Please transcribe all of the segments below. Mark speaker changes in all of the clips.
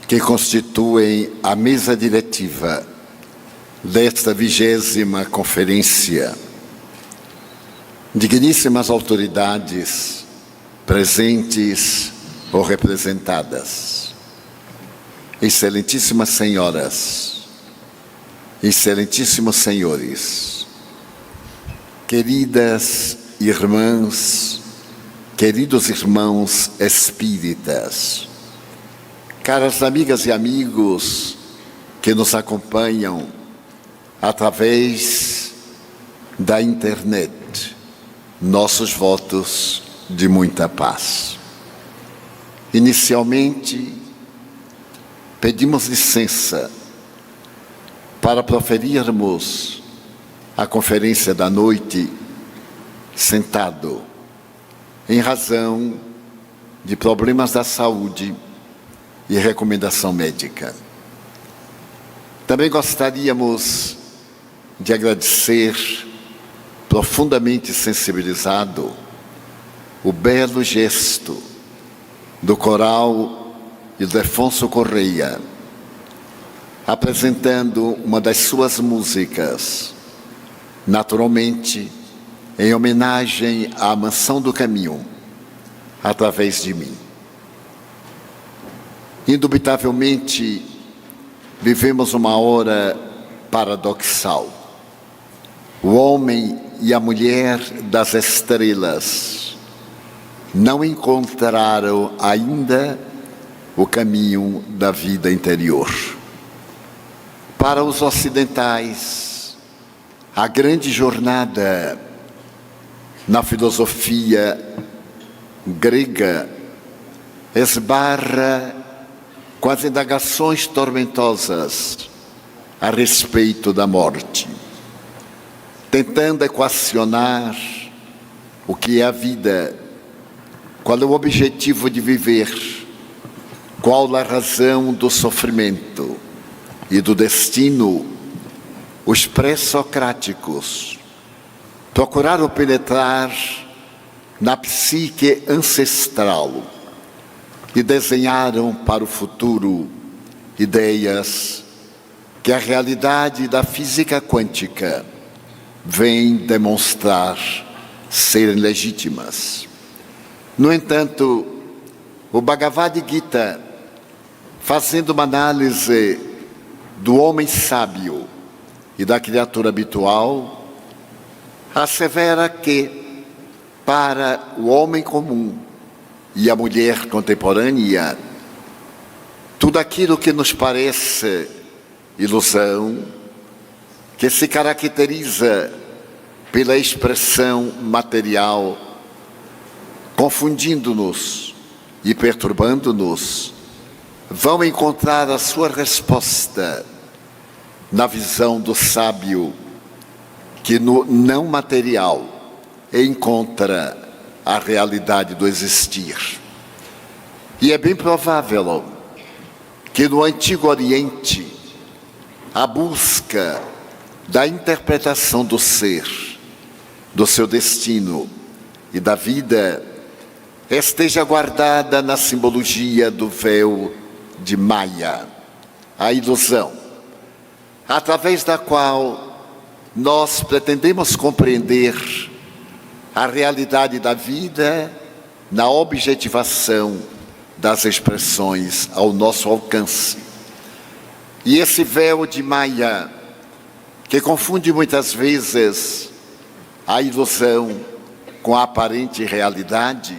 Speaker 1: que constituem a mesa diretiva desta 20ª conferência, digníssimas autoridades presentes ou representadas, excelentíssimas senhoras, excelentíssimos senhores, queridas irmãs, queridos irmãos espíritas, caras amigas e amigos que nos acompanham através da internet, nossos votos de muita paz. Inicialmente, pedimos licença para proferirmos a conferência da noite sentado, em razão de problemas da saúde e recomendação médica. Também gostaríamos de agradecer, profundamente sensibilizado, o belo gesto do coral Ildefonso Correia, apresentando uma das suas músicas, naturalmente em homenagem à Mansão do Caminho, através de mim. Indubitavelmente, vivemos uma hora paradoxal. O homem e a mulher das estrelas não encontraram ainda o caminho da vida interior. Para os ocidentais, a grande jornada na filosofia grega esbarra com as indagações tormentosas a respeito da morte, tentando equacionar o que é a vida, qual é o objetivo de viver, qual a razão do sofrimento e do destino. Os pré-socráticos procuraram penetrar na psique ancestral e desenharam para o futuro ideias que a realidade da física quântica vem demonstrar serem legítimas. No entanto, o Bhagavad Gita, fazendo uma análise do homem sábio e da criatura habitual, assevera que, para o homem comum e a mulher contemporânea, tudo aquilo que nos parece ilusão, que se caracteriza pela expressão material, confundindo-nos e perturbando-nos, vão encontrar a sua resposta na visão do sábio, que no não material encontra a realidade do existir. E é bem provável que no Antigo Oriente a busca da interpretação do ser, do seu destino e da vida esteja guardada na simbologia do véu de Maya, a ilusão, através da qual nós pretendemos compreender a realidade da vida na objetivação das expressões ao nosso alcance. E esse véu de Maya, que confunde muitas vezes a ilusão com a aparente realidade,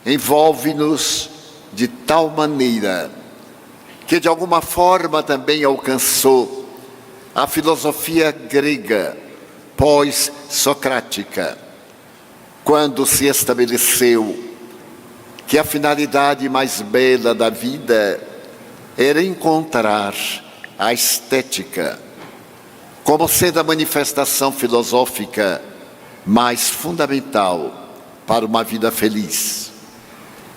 Speaker 1: envolve-nos de tal maneira que de alguma forma também alcançou a filosofia grega pós-socrática, quando se estabeleceu que a finalidade mais bela da vida era encontrar a estética como sendo a manifestação filosófica mais fundamental para uma vida feliz.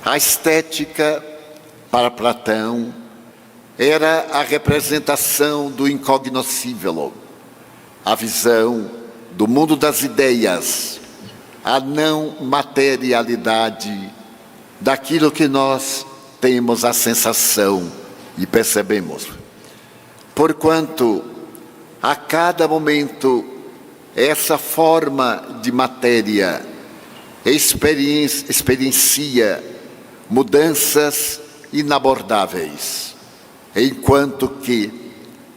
Speaker 1: A estética, para Platão, era a representação do incognoscível, a visão do mundo das ideias, a não materialidade daquilo que nós temos a sensação e percebemos. Porquanto, a cada momento, essa forma de matéria experiencia mudanças inabordáveis, enquanto que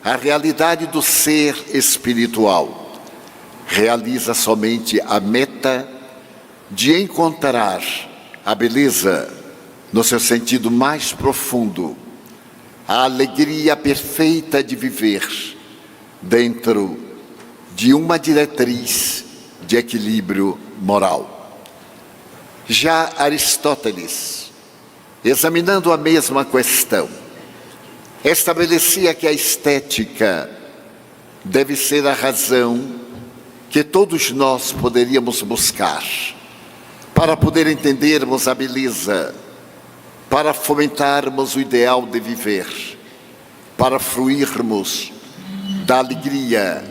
Speaker 1: a realidade do ser espiritual realiza somente a meta de encontrar a beleza no seu sentido mais profundo, a alegria perfeita de viver dentro de uma diretriz de equilíbrio moral. Já Aristóteles, examinando a mesma questão, estabelecia que a estética deve ser a razão que todos nós poderíamos buscar para poder entendermos a beleza, para fomentarmos o ideal de viver, para fruirmos da alegria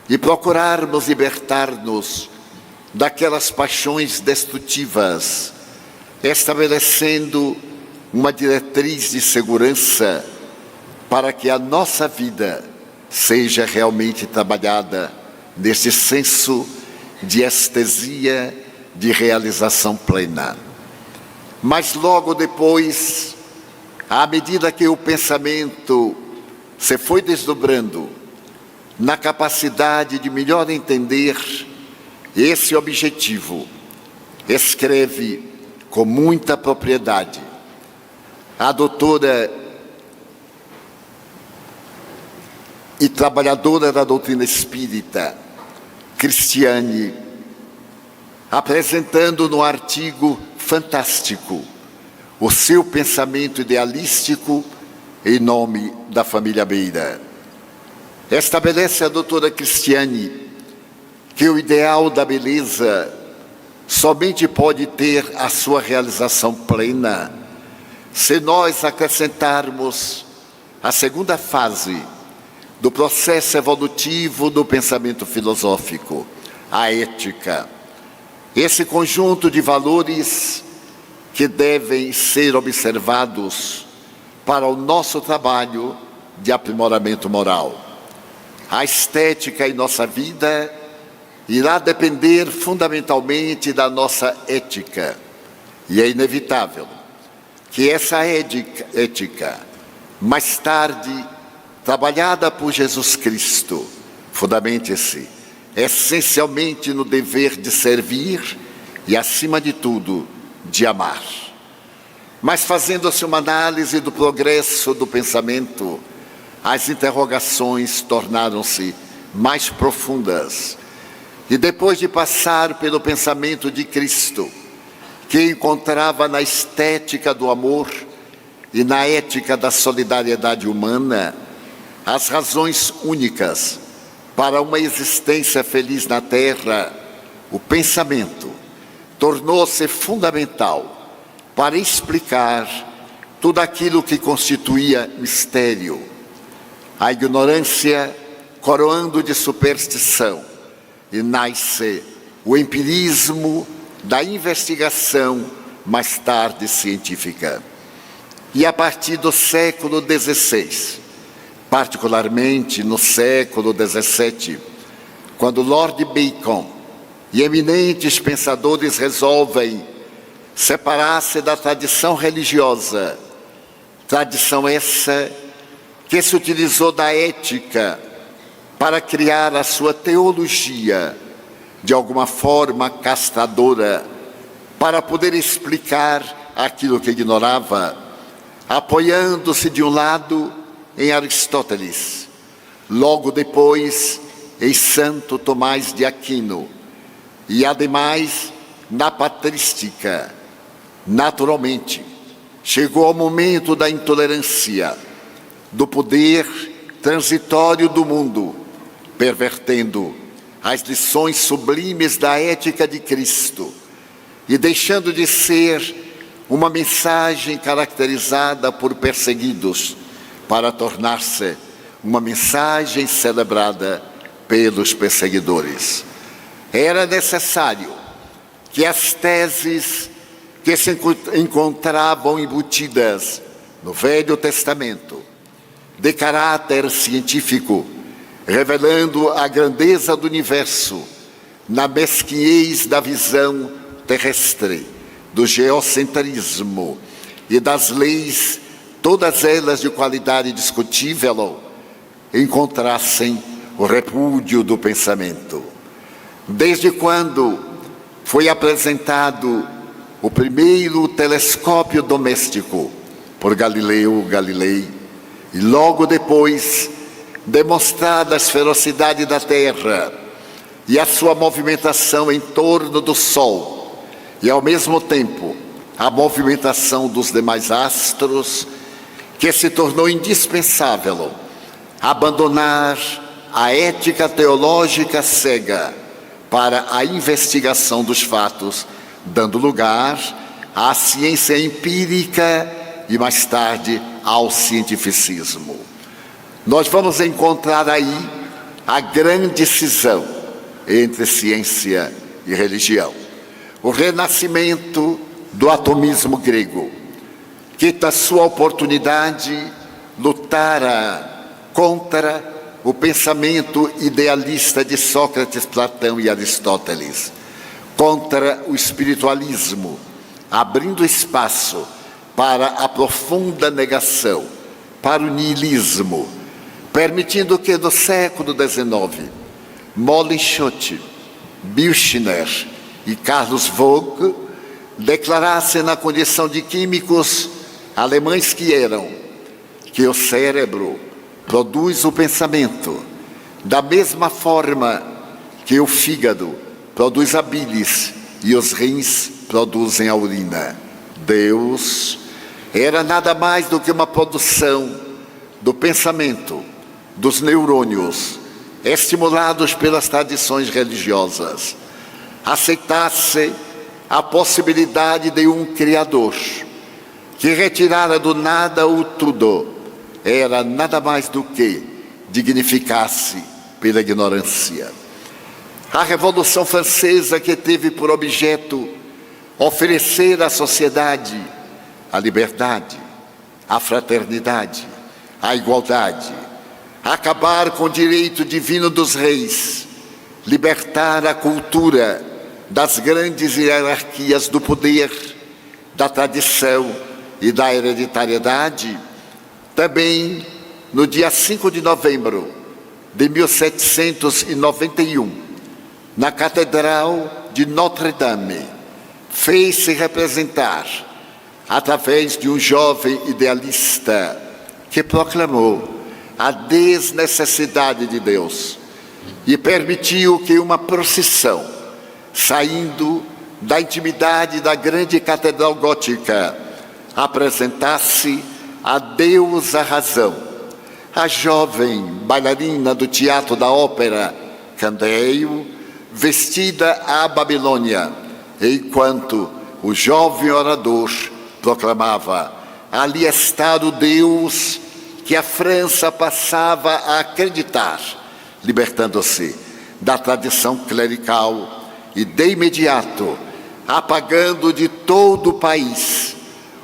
Speaker 1: e procurarmos libertar-nos daquelas paixões destrutivas, estabelecendo uma diretriz de segurança para que a nossa vida seja realmente trabalhada nesse senso de estesia, de realização plena. Mas logo depois, à medida que o pensamento se foi desdobrando na capacidade de melhor entender esse objetivo, escreve com muita propriedade a doutora e trabalhadora da doutrina espírita, Cristiane, apresentando no artigo fantástico o seu pensamento idealístico em nome da família Beira. Estabelece a doutora Cristiane que o ideal da beleza somente pode ter a sua realização plena se nós acrescentarmos a segunda fase do processo evolutivo do pensamento filosófico, a ética. Esse conjunto de valores que devem ser observados para o nosso trabalho de aprimoramento moral. A estética em nossa vida irá depender fundamentalmente da nossa ética. E é inevitável que essa ética, mais tarde trabalhada por Jesus Cristo, fundamente-se essencialmente no dever de servir e, acima de tudo, de amar. Mas fazendo-se uma análise do progresso do pensamento, as interrogações tornaram-se mais profundas. E depois de passar pelo pensamento de Cristo, que encontrava na estética do amor e na ética da solidariedade humana as razões únicas para uma existência feliz na Terra, o pensamento tornou-se fundamental para explicar tudo aquilo que constituía mistério. A ignorância coroando de superstição, e nasce o empirismo da investigação, mais tarde científica. E a partir do século XVI, particularmente no século XVII, quando Lord Bacon e eminentes pensadores resolvem separar-se da tradição religiosa, tradição essa que se utilizou da ética para criar a sua teologia, de alguma forma castradora, para poder explicar aquilo que ignorava, apoiando-se de um lado em Aristóteles, logo depois em Santo Tomás de Aquino, e ademais na patrística. Naturalmente, chegou ao momento da intolerância, do poder transitório do mundo, pervertendo as lições sublimes da ética de Cristo e deixando de ser uma mensagem caracterizada por perseguidos para tornar-se uma mensagem celebrada pelos perseguidores. Era necessário que as teses que se encontravam embutidas no Velho Testamento, de caráter científico, revelando a grandeza do universo na mesquinhez da visão terrestre, do geocentrismo e das leis, todas elas de qualidade discutível, encontrassem o repúdio do pensamento. Desde quando foi apresentado o primeiro telescópio doméstico por Galileu Galilei, e logo depois demonstrada a esferosidade da Terra e a sua movimentação em torno do Sol, e ao mesmo tempo a movimentação dos demais astros, que se tornou indispensável abandonar a ética teológica cega para a investigação dos fatos, dando lugar à ciência empírica e mais tarde ao cientificismo. Nós vamos encontrar aí a grande cisão entre ciência e religião. O renascimento do atomismo grego, que da sua oportunidade lutara contra o pensamento idealista de Sócrates, Platão e Aristóteles, contra o espiritualismo, abrindo espaço para a profunda negação, para o niilismo, permitindo que no século XIX, Molenschott, Büchner e Carlos Vogt declarassem na condição de químicos alemães que eram, que o cérebro produz o pensamento, da mesma forma que o fígado produz a bilis e os rins produzem a urina. Deus era nada mais do que uma produção do pensamento, dos neurônios, estimulados pelas tradições religiosas. Aceitasse a possibilidade de um Criador, que retirara do nada o tudo, era nada mais do que dignificar-se pela ignorância. A Revolução Francesa, que teve por objeto oferecer à sociedade a liberdade, a fraternidade, a igualdade, acabar com o direito divino dos reis, libertar a cultura das grandes hierarquias do poder, da tradição e da hereditariedade. Também, no dia 5 de novembro de 1791, na Catedral de Notre-Dame, fez-se representar, através de um jovem idealista que proclamou a desnecessidade de Deus e permitiu que uma procissão, saindo da intimidade da grande catedral gótica, apresentasse a Deus a razão, a jovem bailarina do Teatro da Ópera, Candeio, vestida à Babilônia, enquanto o jovem orador proclamava: ali está o Deus que a França passava a acreditar, libertando-se da tradição clerical e, de imediato, apagando de todo o país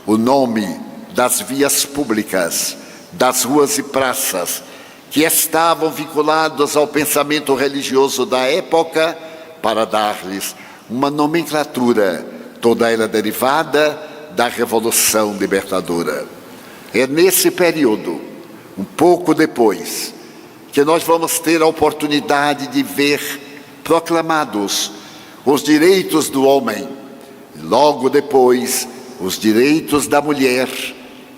Speaker 1: o nome das vias públicas, das ruas e praças, que estavam vinculados ao pensamento religioso da época, para dar-lhes uma nomenclatura, toda ela derivada da Revolução Libertadora. É nesse período, um pouco depois, que nós vamos ter a oportunidade de ver proclamados os direitos do homem, e logo depois os direitos da mulher,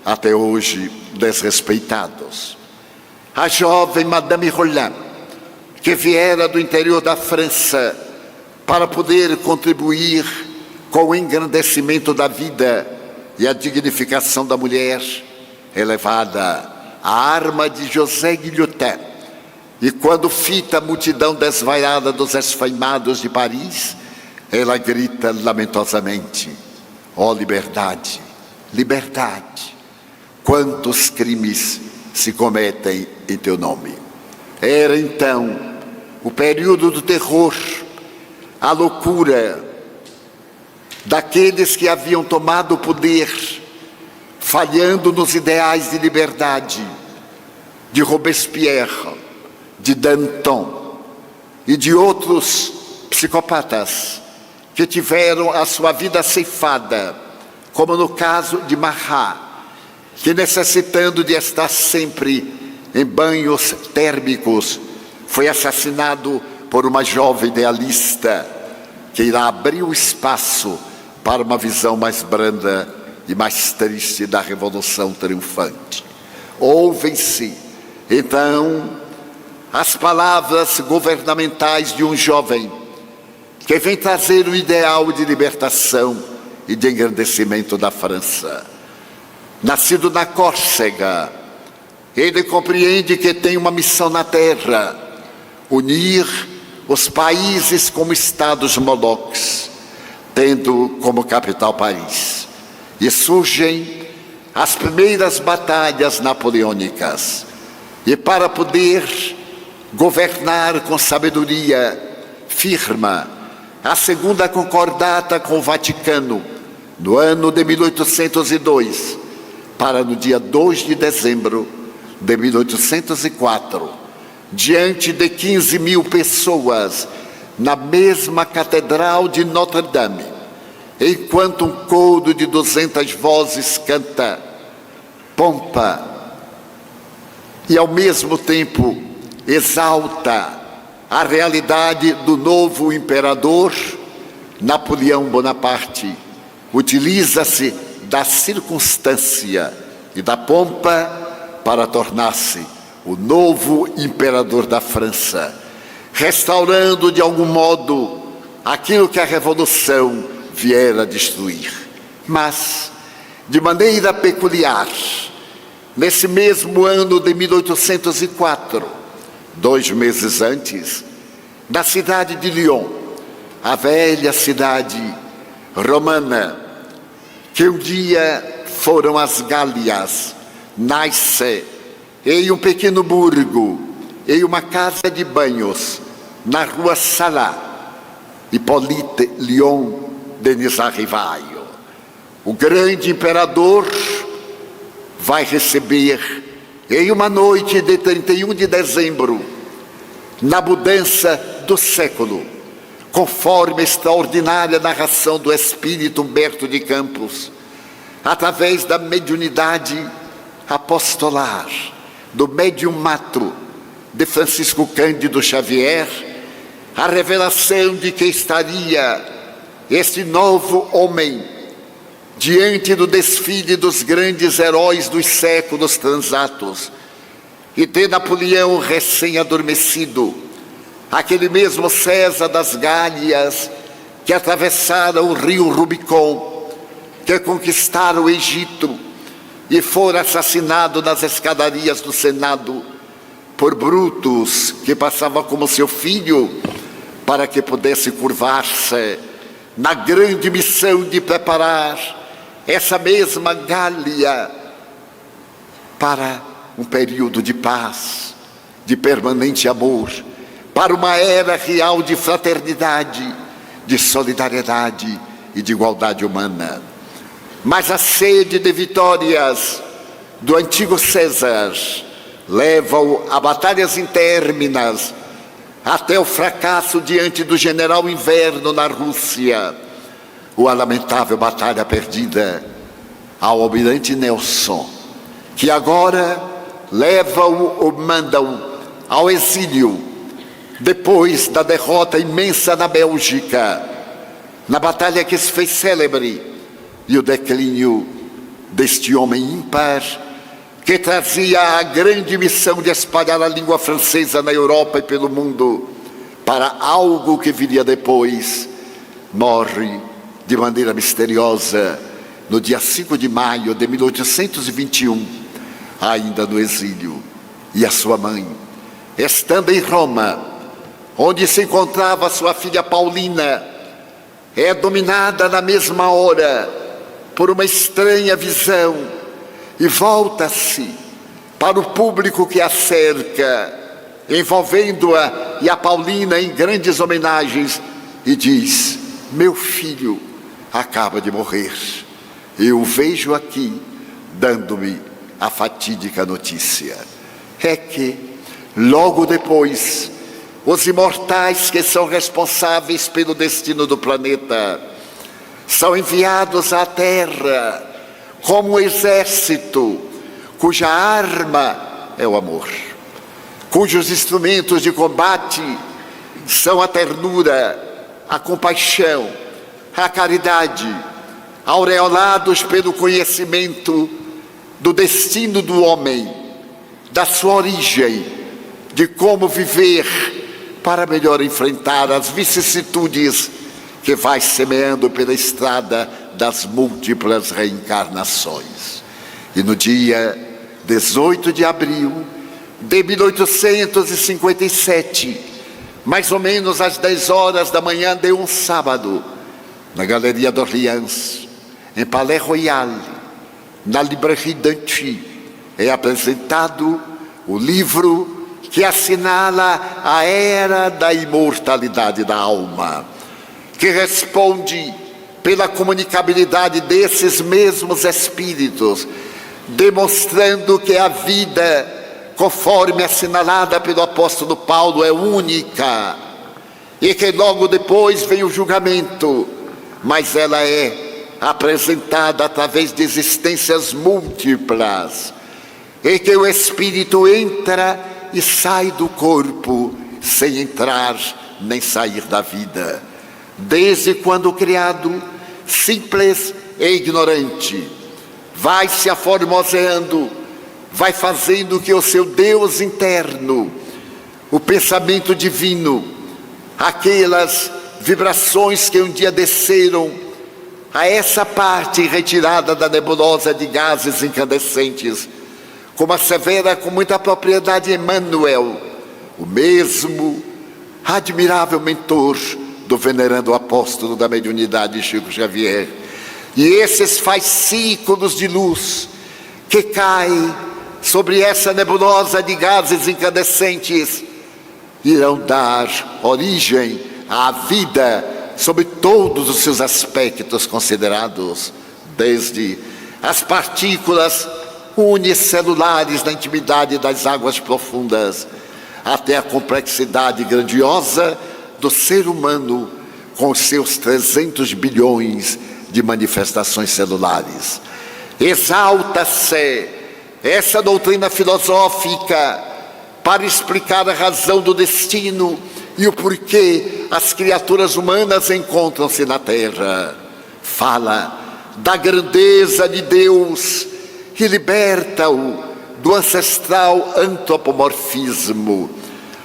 Speaker 1: até hoje desrespeitados. A jovem Madame Roland, que viera do interior da França para poder contribuir com o engrandecimento da vida e a dignificação da mulher, é levada à arma de José Guillotin, e quando fita a multidão desvairada dos esfaimados de Paris, ela grita lamentosamente: ó liberdade, liberdade! Quantos crimes se cometem em teu nome. Era então o período do terror, a loucura daqueles que haviam tomado o poder, falhando nos ideais de liberdade de Robespierre, de Danton e de outros psicopatas que tiveram a sua vida ceifada, como no caso de Marat, que, necessitando de estar sempre em banhos térmicos, foi assassinado por uma jovem idealista que irá abrir o espaço para uma visão mais branda e mais triste da Revolução triunfante. Ouvem-se, então, as palavras governamentais de um jovem que vem trazer o ideal de libertação e de engrandecimento da França. Nascido na Córcega, ele compreende que tem uma missão na terra: unir os países como estados moloques, tendo como capital Paris. E surgem as primeiras batalhas napoleônicas. E para poder governar com sabedoria, firma a segunda concordata com o Vaticano, no ano de 1802, para no dia 2 de dezembro de 1804, diante de 15 mil pessoas, na mesma Catedral de Notre-Dame, enquanto um coro de 200 vozes canta pompa e, ao mesmo tempo, exalta a realidade do novo imperador, Napoleão Bonaparte utiliza-se da circunstância e da pompa para tornar-se o novo imperador da França, restaurando de algum modo aquilo que a Revolução viera a destruir. Mas, de maneira peculiar, nesse mesmo ano de 1804, 2 meses antes, na cidade de Lyon, a velha cidade romana, que um dia foram as Gálias, nasce em um pequeno burgo, em uma casa de banhos, na rua Salat, Hippolyte Léon Denis Rivaio. O grande imperador vai receber, em uma noite de 31 de dezembro, na mudança do século, conforme a extraordinária narração do espírito Humberto de Campos, através da mediunidade apostolar, do mediumato de Francisco Cândido Xavier, a revelação de que estaria este novo homem diante do desfile dos grandes heróis dos séculos transatos, e de Napoleão recém-adormecido, aquele mesmo César das Gálias que atravessara o rio Rubicon, que conquistara o Egito e fora assassinado nas escadarias do Senado por Brutus, que passava como seu filho, para que pudesse curvar-se na grande missão de preparar essa mesma Gália para um período de paz, de permanente amor, para uma era real de fraternidade, de solidariedade e de igualdade humana. Mas a sede de vitórias do antigo César leva-o a batalhas interminas, até o fracasso diante do general Inverno na Rússia, ou a lamentável batalha perdida ao almirante Nelson, que agora leva-o ou manda-o ao exílio, depois da derrota imensa na Bélgica, na batalha que se fez célebre, e o declínio deste homem ímpar, que trazia a grande missão de espalhar a língua francesa na Europa e pelo mundo, para algo que viria depois, morre de maneira misteriosa no dia 5 de maio de 1821, ainda no exílio. E a sua mãe, estando em Roma, onde se encontrava sua filha Paulina, é dominada na mesma hora por uma estranha visão e volta-se para o público que a cerca, envolvendo-a e a Paulina em grandes homenagens, e diz: meu filho acaba de morrer, eu o vejo aqui dando-me a fatídica notícia. É que, logo depois, os imortais que são responsáveis pelo destino do planeta são enviados à Terra como um exército cuja arma é o amor, cujos instrumentos de combate são a ternura, a compaixão, a caridade, aureolados pelo conhecimento do destino do homem, da sua origem, de como viver para melhor enfrentar as vicissitudes que vai semeando pela estrada das múltiplas reencarnações. E no dia 18 de abril de 1857, mais ou menos às 10 horas da manhã de um sábado, na Galeria d'Orléans, em Palais Royal, na Librairie d'Anty, é apresentado o livro que assinala a era da imortalidade da alma, que responde pela comunicabilidade desses mesmos espíritos, demonstrando que a vida, conforme assinalada pelo apóstolo Paulo, é única, e que logo depois vem o julgamento, mas ela é apresentada através de existências múltiplas, em que o espírito entra e sai do corpo, sem entrar nem sair da vida, desde quando criado, simples e ignorante, vai se aformoseando, vai fazendo que o seu Deus interno, o pensamento divino, aquelas vibrações que um dia desceram a essa parte retirada da nebulosa de gases incandescentes, como assevera com muita propriedade Emmanuel, o mesmo admirável mentor do venerando apóstolo da mediunidade Chico Xavier. E esses fascículos de luz que caem sobre essa nebulosa de gases incandescentes irão dar origem à vida sob todos os seus aspectos considerados, desde as partículas unicelulares na intimidade das águas profundas, até a complexidade grandiosa do ser humano com os seus 300 bilhões de manifestações celulares. Exalta-se essa doutrina filosófica para explicar a razão do destino e o porquê as criaturas humanas encontram-se na Terra. Fala da grandeza de Deus que liberta-o do ancestral antropomorfismo,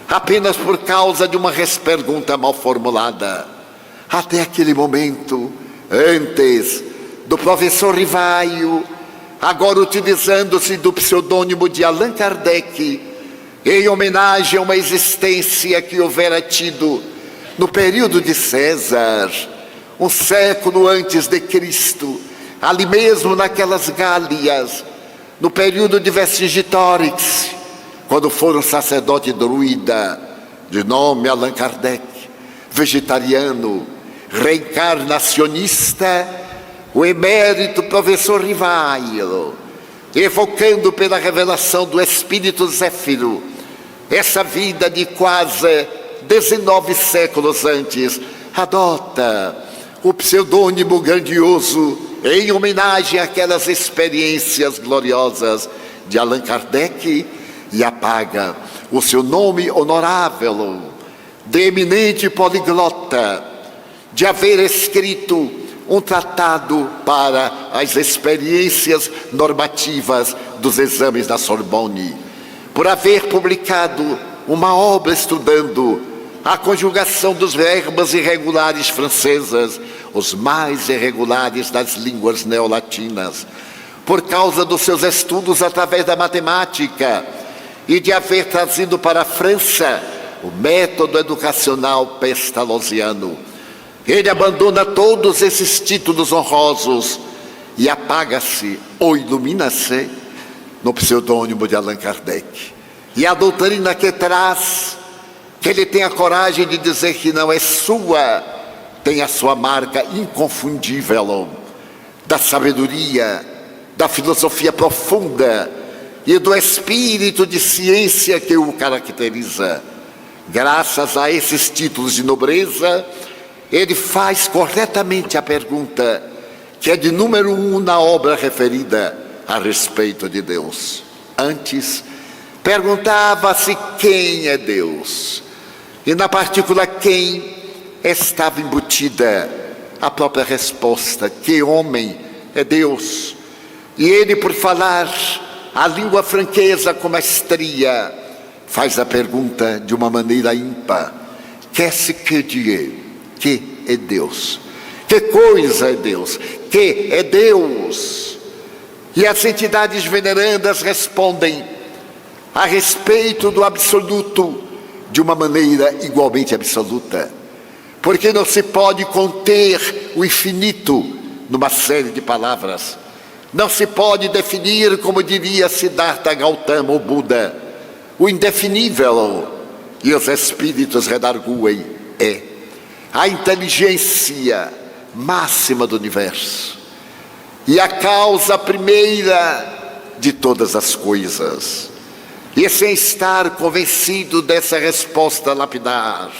Speaker 1: apenas por causa de uma pergunta mal formulada. Até aquele momento, antes do professor Rivaio, agora utilizando-se do pseudônimo de Allan Kardec, em homenagem a uma existência que houvera tido no período de César, um século antes de Cristo, ali mesmo naquelas Gálias, no período de Vercingetorix, quando for um sacerdote druida, de nome Allan Kardec, vegetariano, reencarnacionista, o emérito professor Rivaio, evocando pela revelação do Espírito Zéfiro, essa vida de quase 19 séculos antes, adota o pseudônimo grandioso em homenagem àquelas experiências gloriosas de Allan Kardec e apaga o seu nome honorável de eminente poliglota, de haver escrito um tratado para as experiências normativas dos exames da Sorbonne, por haver publicado uma obra estudando a conjugação dos verbos irregulares francesas, os mais irregulares das línguas neolatinas, por causa dos seus estudos através da matemática e de haver trazido para a França o método educacional pestalozziano. Ele abandona todos esses títulos honrosos e apaga-se ou ilumina-se no pseudônimo de Allan Kardec. E a doutrina que traz, que ele tem a coragem de dizer que não é sua, tem a sua marca inconfundível da sabedoria, da filosofia profunda e do espírito de ciência que o caracteriza. Graças a esses títulos de nobreza, ele faz corretamente a pergunta que é de número 1 na obra referida a respeito de Deus. Antes, perguntava-se quem é Deus, e na partícula quem estava embutida a própria resposta: que homem é Deus? E ele, por falar a língua franqueza com maestria, faz a pergunta de uma maneira ímpar: qu'est-ce que Dieu? Que é Deus? Que coisa é Deus? Que é Deus? E as entidades venerandas respondem a respeito do absoluto de uma maneira igualmente absoluta, porque não se pode conter o infinito numa série de palavras. Não se pode definir, como diria Siddhartha Gautama, o Buda, o indefinível. E os espíritos redarguem: é a inteligência máxima do universo e a causa primeira de todas as coisas. E sem estar convencido dessa resposta lapidar,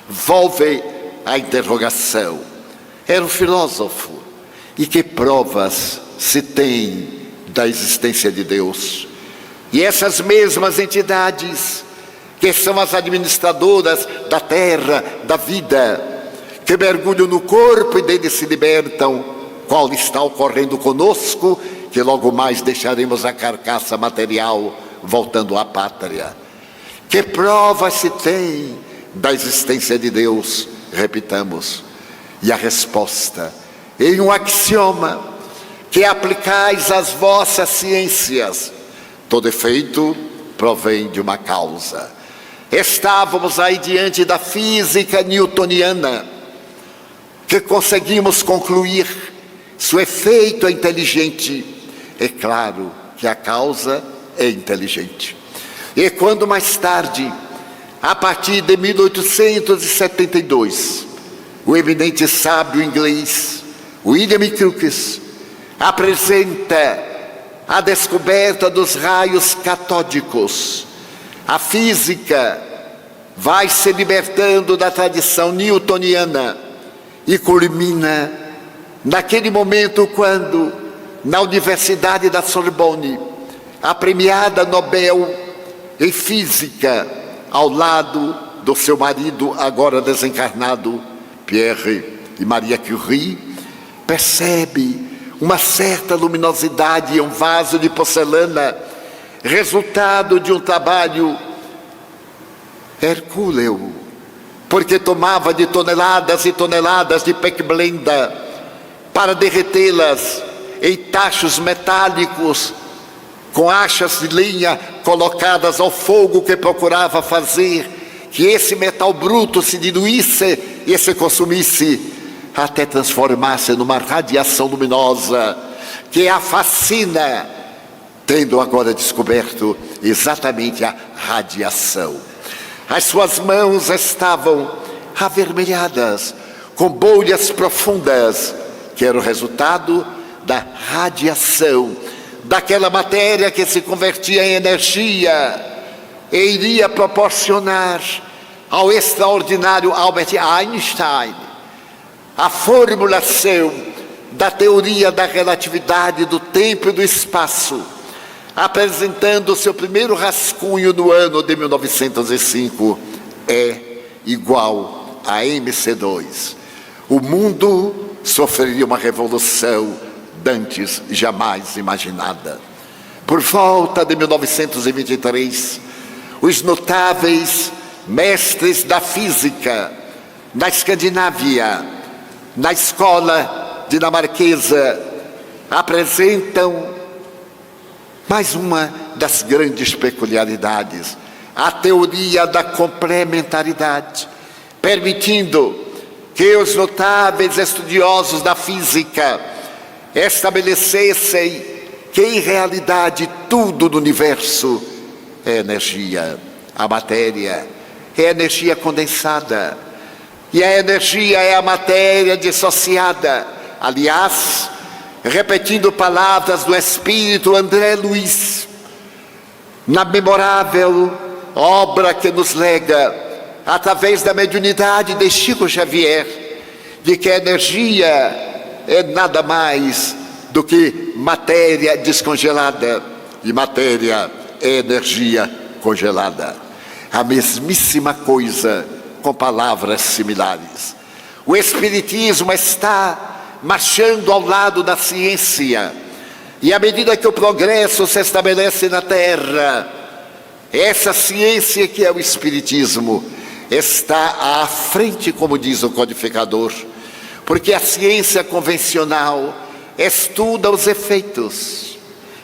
Speaker 1: volve a interrogação: era um filósofo, e que provas se tem da existência de Deus? E essas mesmas entidades, que são as administradoras da terra, da vida, que mergulham no corpo e dele se libertam, qual está ocorrendo conosco, que logo mais deixaremos a carcaça material voltando à pátria. Que prova se tem da existência de Deus? Repitamos. E a resposta, em um axioma que aplicais às vossas ciências: todo efeito provém de uma causa. Estávamos aí diante da física newtoniana, que conseguimos concluir: se o efeito é inteligente, é claro que a causa é inteligente. E quando mais tarde, a partir de 1872, o eminente sábio inglês William Crookes apresenta a descoberta dos raios catódicos, a física vai se libertando da tradição newtoniana e culmina naquele momento quando, na Universidade da Sorbonne, a premiada Nobel em Física, ao lado do seu marido, agora desencarnado, Pierre e Maria Curie, percebe uma certa luminosidade em um vaso de porcelana, resultado de um trabalho hercúleo, porque tomava de toneladas e toneladas de pecblenda para derretê-las em tachos metálicos, com achas de lenha colocadas ao fogo, que procurava fazer que esse metal bruto se diluísse e se consumisse, até transformar-se numa radiação luminosa que a fascina, tendo agora descoberto exatamente a radiação. As suas mãos estavam avermelhadas, com bolhas profundas, que era o resultado da radiação, daquela matéria que se convertia em energia e iria proporcionar ao extraordinário Albert Einstein a formulação da teoria da relatividade do tempo e do espaço, apresentando o seu primeiro rascunho no ano de 1905, E igual a mc2. O mundo sofreria uma revolução dantes jamais imaginada. Por volta de 1923, os notáveis mestres da física na Escandinávia, na escola dinamarquesa, apresentam mais uma das grandes peculiaridades, a teoria da complementaridade, permitindo que os notáveis estudiosos da física estabelecessem que, em realidade, tudo no universo é energia. A matéria é energia condensada, e a energia é a matéria dissociada. Aliás, repetindo palavras do espírito André Luiz, na memorável obra que nos lega, através da mediunidade de Chico Xavier, de que a energia é nada mais do que matéria descongelada, e matéria é energia congelada. A mesmíssima coisa, com palavras similares. O Espiritismo está marchando ao lado da ciência, e à medida que o progresso se estabelece na Terra, essa ciência que é o Espiritismo está à frente, como diz o codificador, porque a ciência convencional estuda os efeitos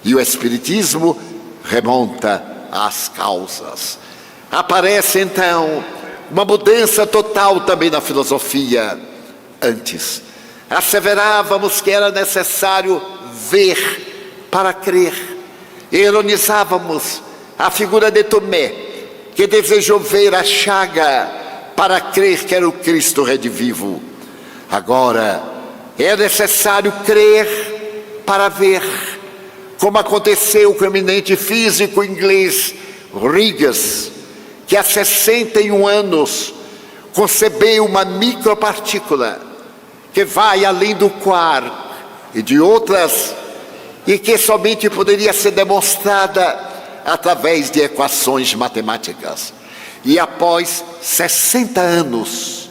Speaker 1: e o Espiritismo remonta às causas. Aparece então uma mudança total também na filosofia. Antes, asseverávamos que era necessário ver para crer. Ironizávamos a figura de Tomé, que desejou ver a chaga para crer que era o Cristo redivivo. Agora, é necessário crer para ver, como aconteceu com o eminente físico inglês Regis, que há 61 anos concebeu uma micropartícula que vai além do quark e de outras, e que somente poderia ser demonstrada através de equações matemáticas. E após 60 anos,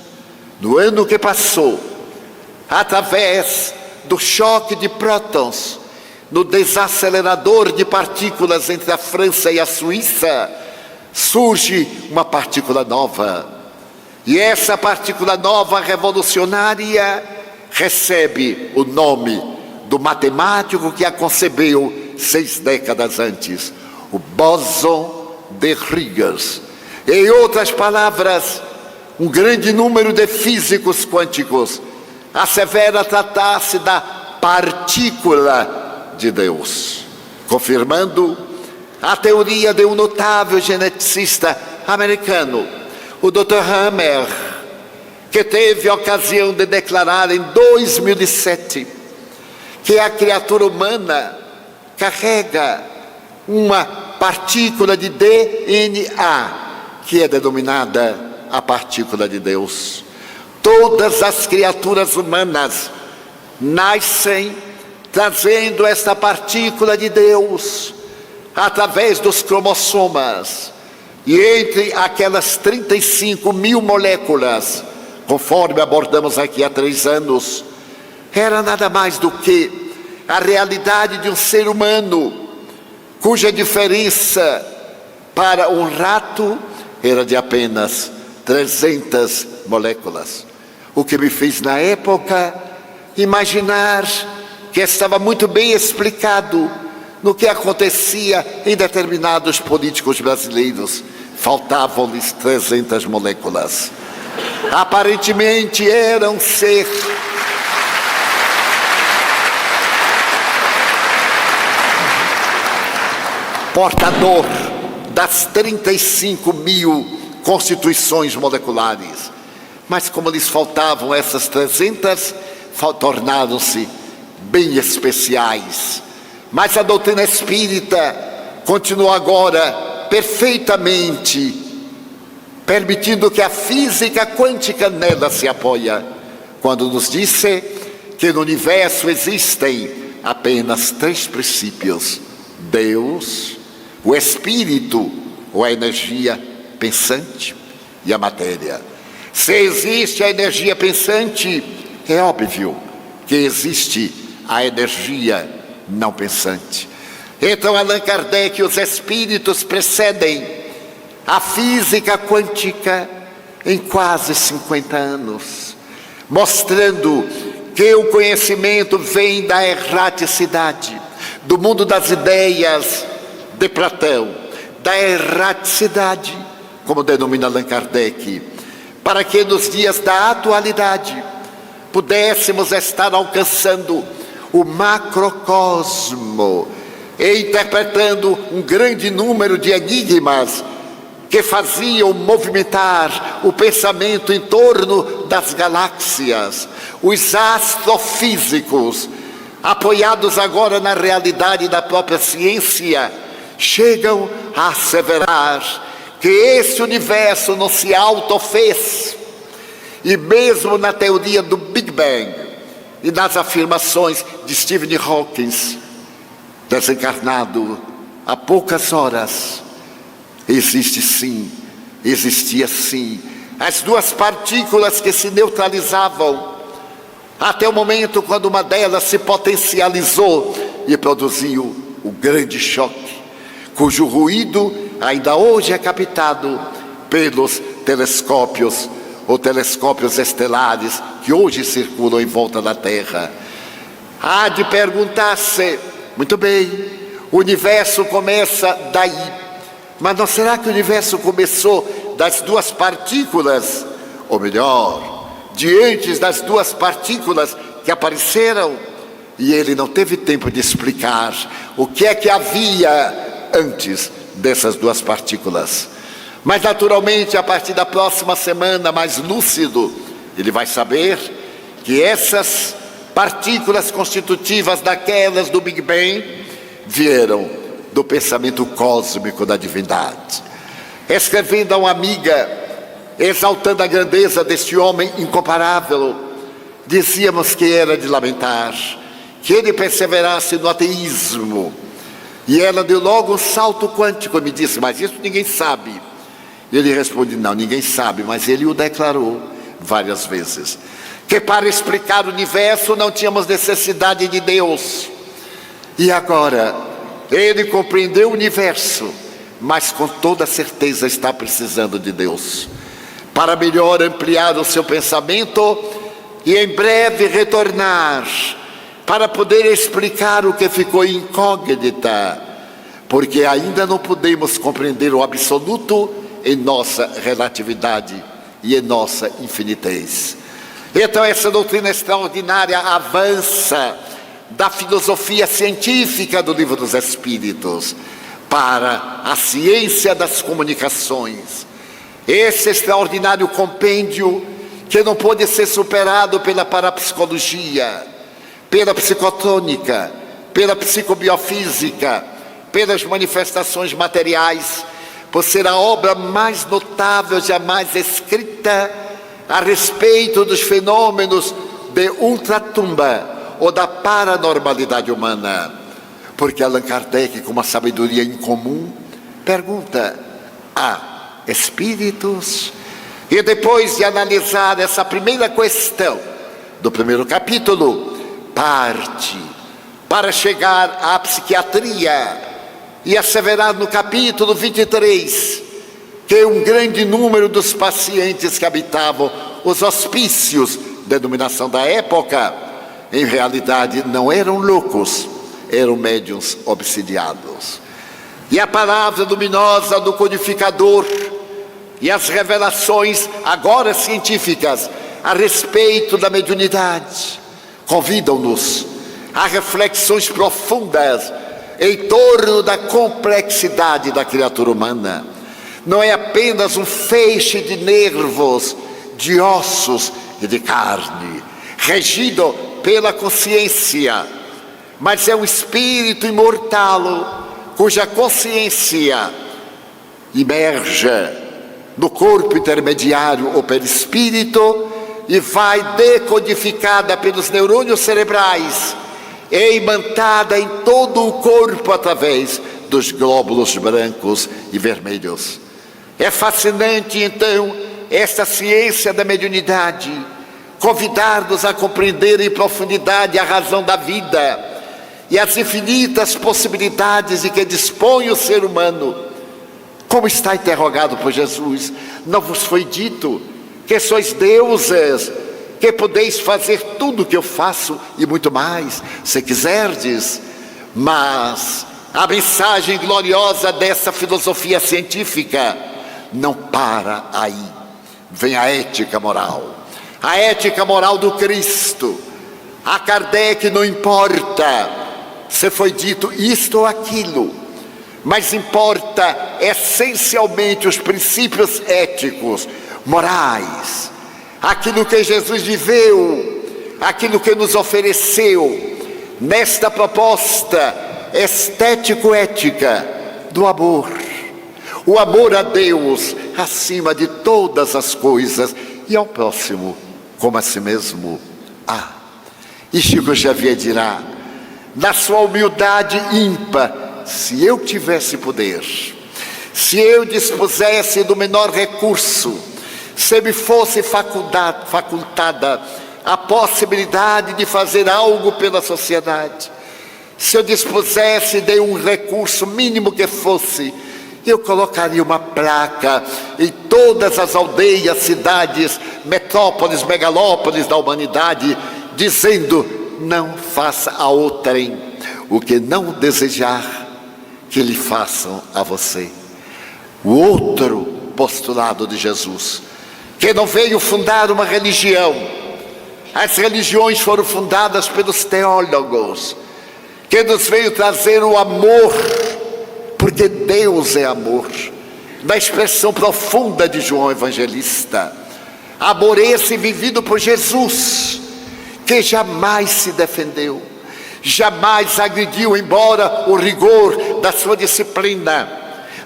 Speaker 1: no ano que passou, através do choque de prótons no desacelerador de partículas entre a França e a Suíça, surge uma partícula nova. E essa partícula nova revolucionária recebe o nome do matemático que a concebeu 6 décadas antes, o bóson de Higgs. Em outras palavras, um grande número de físicos quânticos assevera tratar-se da partícula de Deus, confirmando a teoria de um notável geneticista americano, o Dr. Hammer, que teve a ocasião de declarar em 2007 que a criatura humana carrega uma partícula de DNA, que é denominada a partícula de Deus. Todas as criaturas humanas nascem trazendo esta partícula de Deus através dos cromossomas, e entre aquelas 35 mil moléculas, conforme abordamos aqui há 3 anos, era nada mais do que a realidade de um ser humano, cuja diferença para um rato era de apenas 300 moléculas. O que me fez na época imaginar que estava muito bem explicado no que acontecia em determinados políticos brasileiros. Faltavam-lhes 300 moléculas. Aparentemente era um ser portador das 35 mil constituições moleculares. Mas como lhes faltavam essas 300, tornaram-se bem especiais. Mas a doutrina espírita continua agora perfeitamente, permitindo que a física quântica nela se apoia, quando nos disse que no universo existem apenas 3 princípios: Deus, o espírito ou a energia pensante e a matéria. Se existe a energia pensante, é óbvio que existe a energia não pensante. Então Allan Kardec e os espíritos precedem a física quântica em quase 50 anos, mostrando que o conhecimento vem da erraticidade, do mundo das ideias de Platão, da erraticidade, como denomina Allan Kardec, para que nos dias da atualidade pudéssemos estar alcançando o macrocosmo e interpretando um grande número de enigmas que faziam movimentar o pensamento em torno das galáxias. Os astrofísicos apoiados agora na realidade da própria ciência, chegam a asseverar que esse universo não se autofez. E mesmo na teoria do Big Bang e nas afirmações de Stephen Hawking, desencarnado há poucas horas, existia sim, as duas partículas que se neutralizavam, até o momento quando uma delas se potencializou e produziu o grande choque, cujo ruído ainda hoje é captado pelos telescópios ou telescópios estelares que hoje circulam em volta da Terra. Há de perguntar-se, muito bem, o universo começa daí, mas não será que o universo começou das duas partículas? Ou melhor, diante das duas partículas que apareceram, e ele não teve tempo de explicar o que é que havia antes dessas duas partículas. Mas naturalmente, a partir da próxima semana, mais lúcido, ele vai saber que essas partículas constitutivas daquelas do Big Bang vieram do pensamento cósmico da divindade. Escrevendo a uma amiga, exaltando a grandeza deste homem incomparável, dizíamos que era de lamentar que ele perseverasse no ateísmo. E ela deu logo um salto quântico e me disse, mas isso ninguém sabe. E ele responde, não, ninguém sabe, mas ele o declarou várias vezes, que para explicar o universo não tínhamos necessidade de Deus. E agora, ele compreendeu o universo, mas com toda certeza está precisando de Deus, para melhor ampliar o seu pensamento e em breve retornar, para poder explicar o que ficou incógnita, porque ainda não podemos compreender o absoluto em nossa relatividade e em nossa infinitez. Então essa doutrina extraordinária avança da filosofia científica do Livro dos Espíritos para a ciência das comunicações. Esse extraordinário compêndio que não pode ser superado pela parapsicologia, pela psicotônica, pela psicobiofísica, pelas manifestações materiais, por ser a obra mais notável jamais escrita a respeito dos fenômenos de ultratumba ou da paranormalidade humana. Porque Allan Kardec, com uma sabedoria incomum, pergunta, há espíritos? E depois de analisar essa primeira questão do primeiro capítulo, parte para chegar à psiquiatria e asseverar no capítulo 23 que um grande número dos pacientes que habitavam os hospícios, denominação da época, em realidade não eram loucos, eram médiuns obsidiados. E a palavra luminosa do codificador e as revelações agora científicas a respeito da mediunidade convidam-nos a reflexões profundas em torno da complexidade da criatura humana. Não é apenas um feixe de nervos, de ossos e de carne, regido pela consciência, mas é um espírito imortal, cuja consciência emerge no corpo intermediário ou perispírito e vai decodificada pelos neurônios cerebrais e imantada em todo o corpo através dos glóbulos brancos e vermelhos. É fascinante, então, esta ciência da mediunidade, convidar-nos a compreender em profundidade a razão da vida e as infinitas possibilidades de que dispõe o ser humano. Como está interrogado por Jesus, não vos foi dito que sois deuses, que podeis fazer tudo o que eu faço e muito mais, se quiserdes? Mas a mensagem gloriosa dessa filosofia científica não para aí. Vem a ética moral. A ética moral do Cristo. A Kardec não importa se foi dito isto ou aquilo, mas importa essencialmente os princípios éticos, morais, aquilo que Jesus viveu, aquilo que nos ofereceu, nesta proposta estético-ética do amor. O amor a Deus acima de todas as coisas e ao próximo como a si mesmo. E Chico Xavier dirá, na sua humildade ímpar, se eu tivesse poder, se eu dispusesse do menor recurso, se me fosse facultada a possibilidade de fazer algo pela sociedade, se eu dispusesse de um recurso mínimo que fosse, eu colocaria uma placa em todas as aldeias, cidades, metrópoles, megalópolis da humanidade, dizendo, não faça a outrem o que não desejar que lhe façam a você. O outro postulado de Jesus, que não veio fundar uma religião. As religiões foram fundadas pelos teólogos, que nos veio trazer o amor, porque Deus é amor, na expressão profunda de João Evangelista. Amor esse vivido por Jesus, que jamais se defendeu, jamais agrediu, embora o rigor da sua disciplina,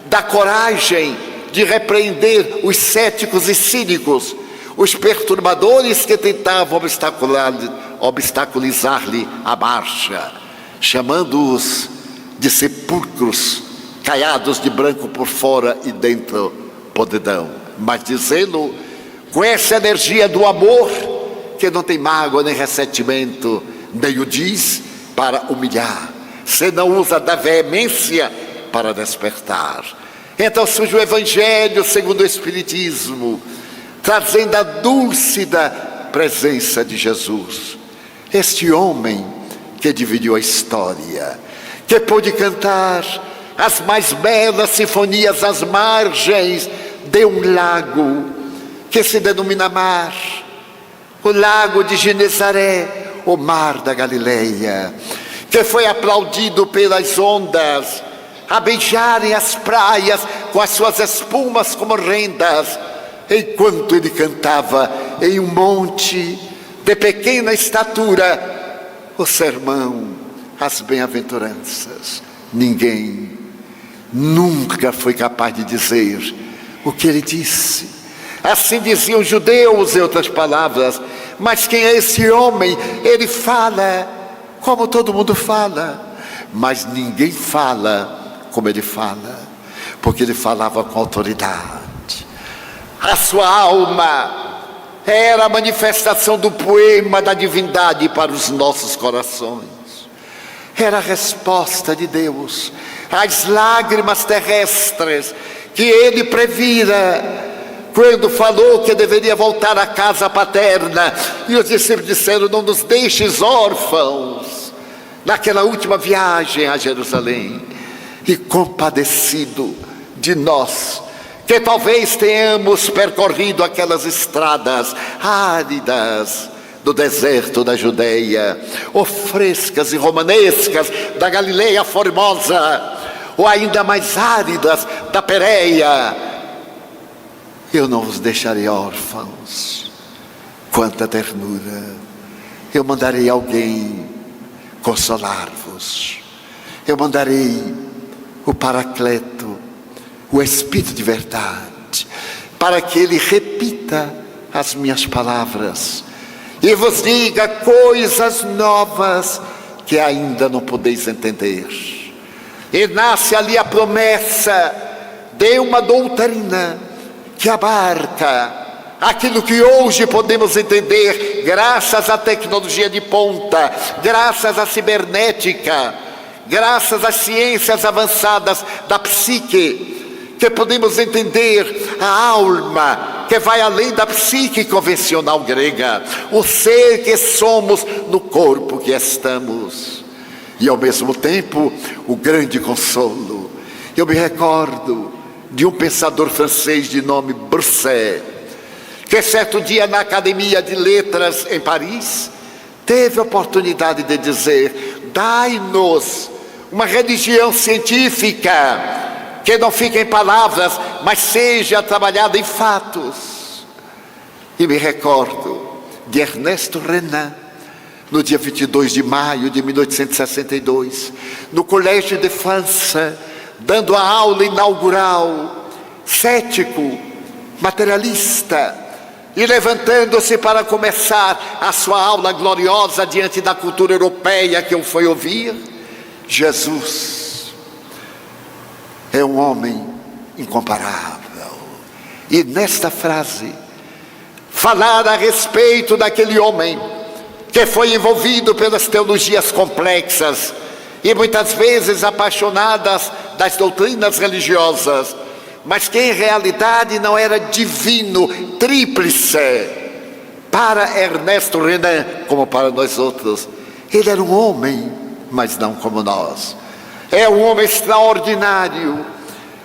Speaker 1: da coragem de repreender os céticos e cínicos, os perturbadores que tentavam obstaculizar-lhe a marcha, chamando-os de sepulcros caiados de branco por fora e dentro podridão, mas dizendo com essa energia do amor, que não tem mágoa nem ressentimento, nem o diz para humilhar, senão usa da veemência para despertar. Então surge o Evangelho segundo o Espiritismo, trazendo a dúlcida presença de Jesus, este homem que dividiu a história, que pôde cantar as mais belas sinfonias às margens de um lago que se denomina mar, o lago de Genezaré, o mar da Galileia, que foi aplaudido pelas ondas a beijarem as praias com as suas espumas como rendas, enquanto ele cantava em um monte de pequena estatura o sermão, as bem-aventuranças. Ninguém nunca foi capaz de dizer o que ele disse. Assim diziam os judeus, em outras palavras. Mas quem é esse homem? Ele fala como todo mundo fala, mas ninguém fala como ele fala, porque ele falava com autoridade. A sua alma era a manifestação do poema da divindade para os nossos corações. Era a resposta de Deus às lágrimas terrestres que ele previra quando falou que deveria voltar à casa paterna. E os discípulos disseram, não nos deixes órfãos, naquela última viagem a Jerusalém. E compadecido de nós, que talvez tenhamos percorrido aquelas estradas áridas do deserto da Judeia, ou frescas e romanescas da Galileia formosa, ou ainda mais áridas da Pérea, eu não vos deixarei órfãos. Quanta ternura! Eu mandarei alguém consolar-vos. Eu mandarei o Paracleto, o Espírito de verdade, para que ele repita as minhas palavras e vos diga coisas novas que ainda não podeis entender. E nasce ali a promessa de uma doutrina que abarca aquilo que hoje podemos entender graças à tecnologia de ponta, graças à cibernética, graças às ciências avançadas da psique, que podemos entender a alma que vai além da psique convencional grega, o ser que somos no corpo que estamos. E ao mesmo tempo, o grande consolo. Eu me recordo de um pensador francês de nome Bossuet, que certo dia na Academia de Letras em Paris, teve a oportunidade de dizer, dai-nos uma religião científica, que não fique em palavras, mas seja trabalhada em fatos. E me recordo de Ernesto Renan, no dia 22 de maio de 1862, no Collège de France, dando a aula inaugural, cético, materialista, e levantando-se para começar a sua aula gloriosa diante da cultura europeia que o foi ouvir, Jesus é um homem incomparável. E nesta frase, falar a respeito daquele homem que foi envolvido pelas teologias complexas e muitas vezes apaixonadas das doutrinas religiosas, mas que em realidade não era divino, tríplice, para Ernesto Renan, como para nós outros. Ele era um homem, mas não como nós. É um homem extraordinário.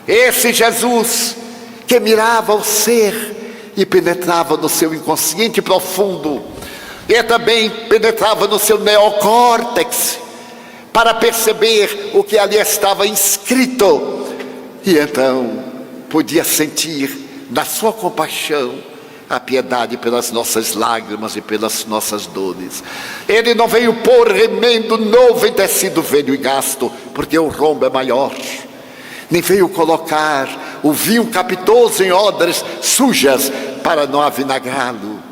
Speaker 1: Esse Jesus que mirava o ser e penetrava no seu inconsciente profundo, e também penetrava no seu neocórtex, para perceber o que ali estava inscrito, e então podia sentir na sua compaixão a piedade pelas nossas lágrimas e pelas nossas dores. Ele não veio pôr remendo novo em tecido velho e gasto, porque o rombo é maior, nem veio colocar o vinho capitoso em odres sujas para não avinagrá-lo.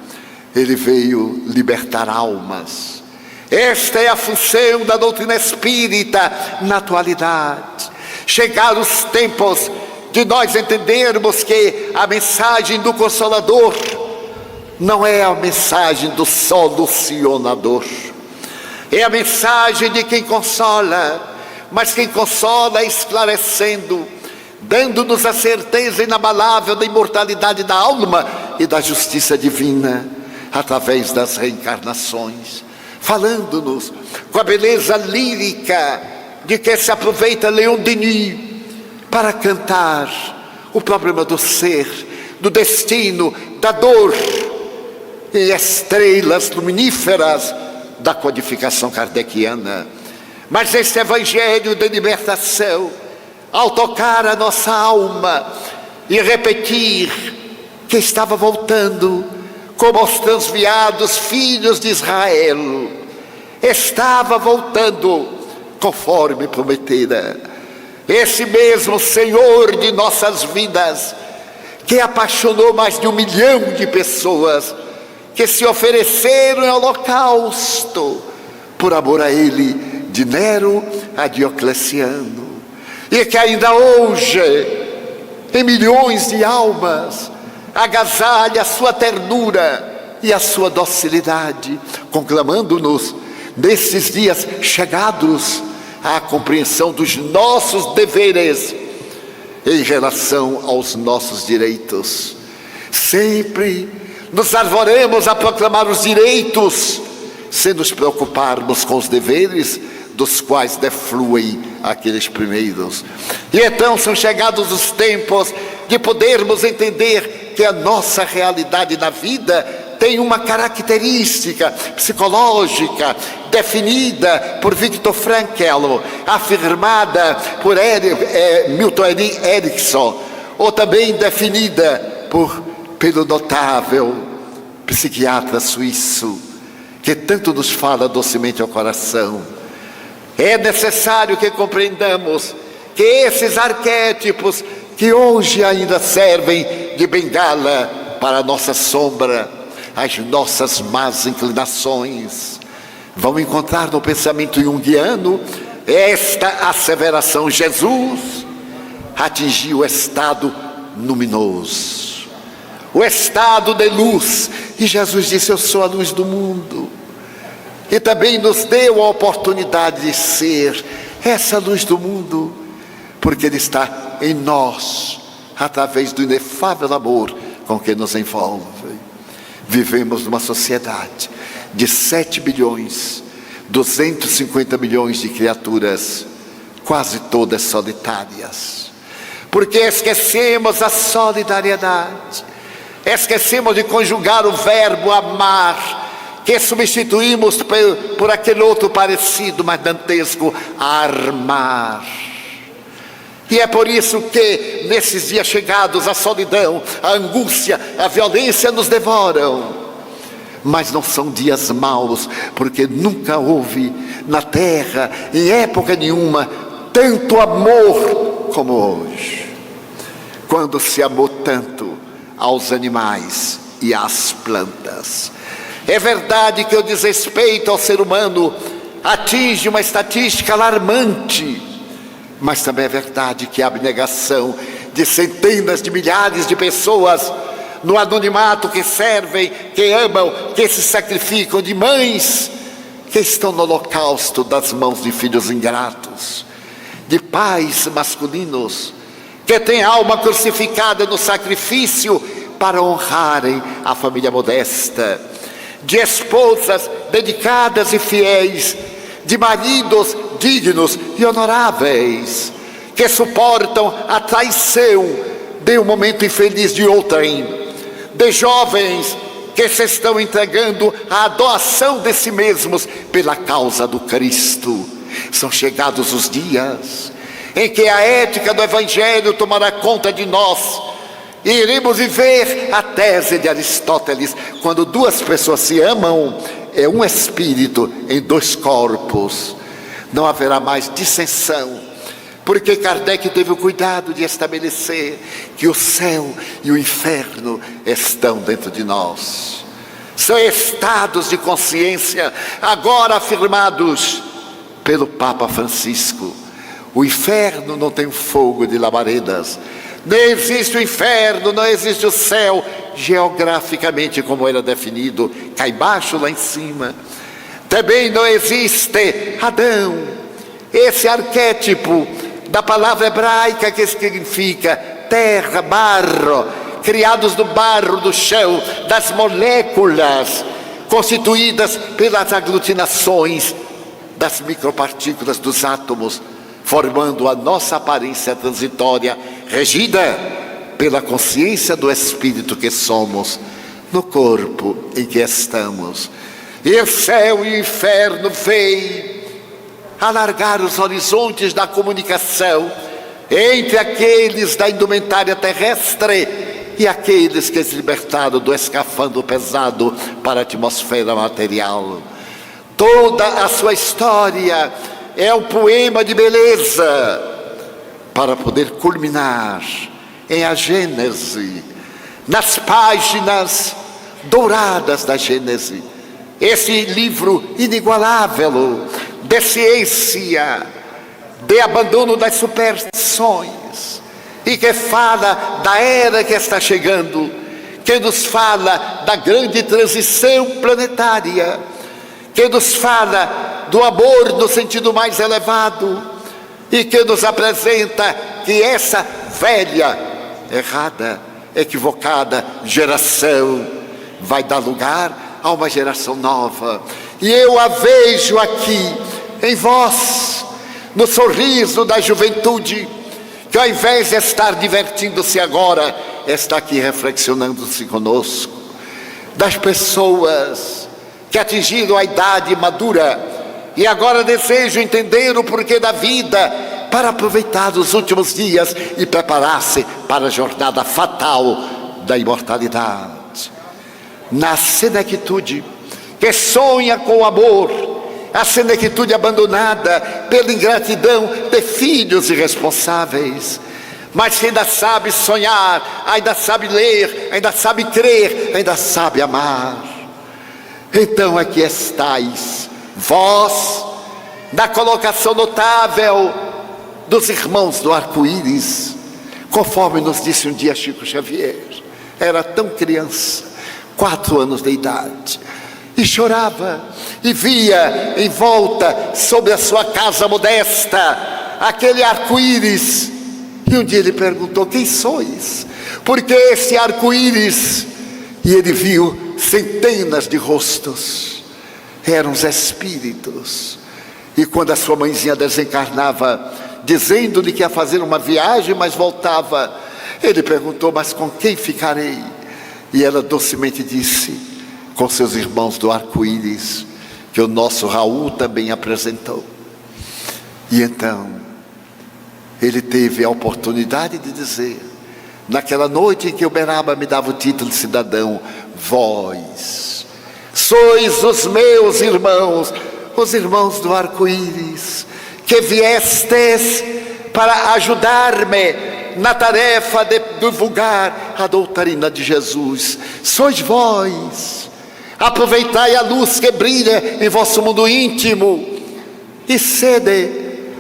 Speaker 1: Ele veio libertar almas. Esta é a função da doutrina espírita na atualidade. Chegar os tempos de nós entendermos que a mensagem do Consolador não é a mensagem do solucionador. É a mensagem de quem consola, mas quem consola esclarecendo, dando-nos a certeza inabalável da imortalidade da alma e da justiça divina, através das reencarnações, falando-nos com a beleza lírica de que se aproveita Leon Denis para cantar o problema do ser, do destino, da dor, e estrelas luminíferas da codificação kardeciana. Mas este evangelho de libertação, ao tocar a nossa alma e repetir que estava voltando como os transviados filhos de Israel, estava voltando conforme prometera. Esse mesmo Senhor de nossas vidas, que apaixonou mais de 1 milhão de pessoas, que se ofereceram em holocausto por amor a Ele, de Nero a Diocleciano, e que ainda hoje, em milhões de almas, agasalha a sua ternura e a sua docilidade, conclamando-nos, nesses dias chegados, à compreensão dos nossos deveres em relação aos nossos direitos. Sempre nos arvoremos a proclamar os direitos, sem nos preocuparmos com os deveres, dos quais defluem aqueles primeiros. E então são chegados os tempos de podermos entender que a nossa realidade na vida tem uma característica psicológica definida por Viktor Frankl, afirmada por Milton Erickson, ou também definida pelo notável psiquiatra suíço, que tanto nos fala docemente ao coração. É necessário que compreendamos que esses arquétipos, que hoje ainda servem de bengala para a nossa sombra, as nossas más inclinações, vão encontrar no pensamento junguiano esta asseveração: Jesus atingiu o estado luminoso, o estado de luz, e Jesus disse: eu sou a luz do mundo. E também nos deu a oportunidade de ser essa luz do mundo, porque Ele está em nós, através do inefável amor com que nos envolve. Vivemos numa sociedade de 7 bilhões, 250 milhões de criaturas, quase todas solitárias, porque esquecemos a solidariedade, esquecemos de conjugar o verbo amar, que substituímos por aquele outro parecido, mas dantesco, armar. E é por isso que, nesses dias chegados, a solidão, a angústia, a violência nos devoram. Mas não são dias maus, porque nunca houve na terra, em época nenhuma, tanto amor como hoje. Quando se amou tanto aos animais e às plantas. É verdade que o desrespeito ao ser humano atinge uma estatística alarmante, mas também é verdade que a abnegação de centenas de milhares de pessoas no anonimato, que servem, que amam, que se sacrificam, de mães que estão no holocausto das mãos de filhos ingratos, de pais masculinos que têm a alma crucificada no sacrifício para honrarem a família modesta, de esposas dedicadas e fiéis, de maridos dignos e honoráveis, que suportam a traição de um momento infeliz de outrem, de jovens que se estão entregando à doação de si mesmos pela causa do Cristo. São chegados os dias em que a ética do Evangelho tomará conta de nós, e iremos viver a tese de Aristóteles: quando duas pessoas se amam, é um espírito em dois corpos, não haverá mais dissensão, porque Kardec teve o cuidado de estabelecer que o céu e o inferno estão dentro de nós. São estados de consciência agora afirmados pelo Papa Francisco. O inferno não tem fogo de labaredas, não existe o inferno, não existe o céu, geograficamente como era definido, cá embaixo, lá em cima. Também não existe Adão, esse arquétipo da palavra hebraica que significa terra, barro, criados do barro, do chão, das moléculas constituídas pelas aglutinações das micropartículas dos átomos, formando a nossa aparência transitória, regida pela consciência do Espírito que somos, no corpo em que estamos. E o céu e o inferno vêm alargar os horizontes da comunicação entre aqueles da indumentária terrestre e aqueles que se libertaram do escafandro pesado para a atmosfera material. Toda a sua história é um poema de beleza, para poder culminar em a Gênese, nas páginas douradas da Gênese, esse livro inigualável de ciência, de abandono das superstições, e que fala da era que está chegando, que nos fala da grande transição planetária, que nos fala do amor no sentido mais elevado, e que nos apresenta que essa velha, errada, equivocada geração vai dar lugar a uma geração nova. E eu a vejo aqui em vós, no sorriso da juventude, que ao invés de estar divertindo-se agora, está aqui reflexionando-se conosco, das pessoas que atingiram a idade madura e agora desejam entender o porquê da vida, para aproveitar os últimos dias e preparar-se para a jornada fatal da imortalidade. Na senectude que sonha com o amor, a senectude abandonada pela ingratidão de filhos irresponsáveis, mas que ainda sabe sonhar, ainda sabe ler, ainda sabe crer, ainda sabe amar. Então aqui estáis, vós, na colocação notável dos irmãos do arco-íris, conforme nos disse um dia Chico Xavier. Era tão criança, 4 anos de idade, e chorava, e via em volta, sobre a sua casa modesta, aquele arco-íris. E um dia ele perguntou: quem sois? Porque esse arco-íris? E ele viu centenas de rostos, eram os espíritos. E quando a sua mãezinha desencarnava, dizendo-lhe que ia fazer uma viagem, mas voltava, ele perguntou: mas com quem ficarei? E ela docemente disse: com seus irmãos do arco-íris, que o nosso Raul também apresentou. E então ele teve a oportunidade de dizer, naquela noite em que Uberaba me dava o título de cidadão: vós Sois os meus irmãos, os irmãos do arco-íris, que viestes para ajudar-me na tarefa de divulgar a doutrina de Jesus. Sois vós. Aproveitai a luz que brilha em vosso mundo íntimo e sede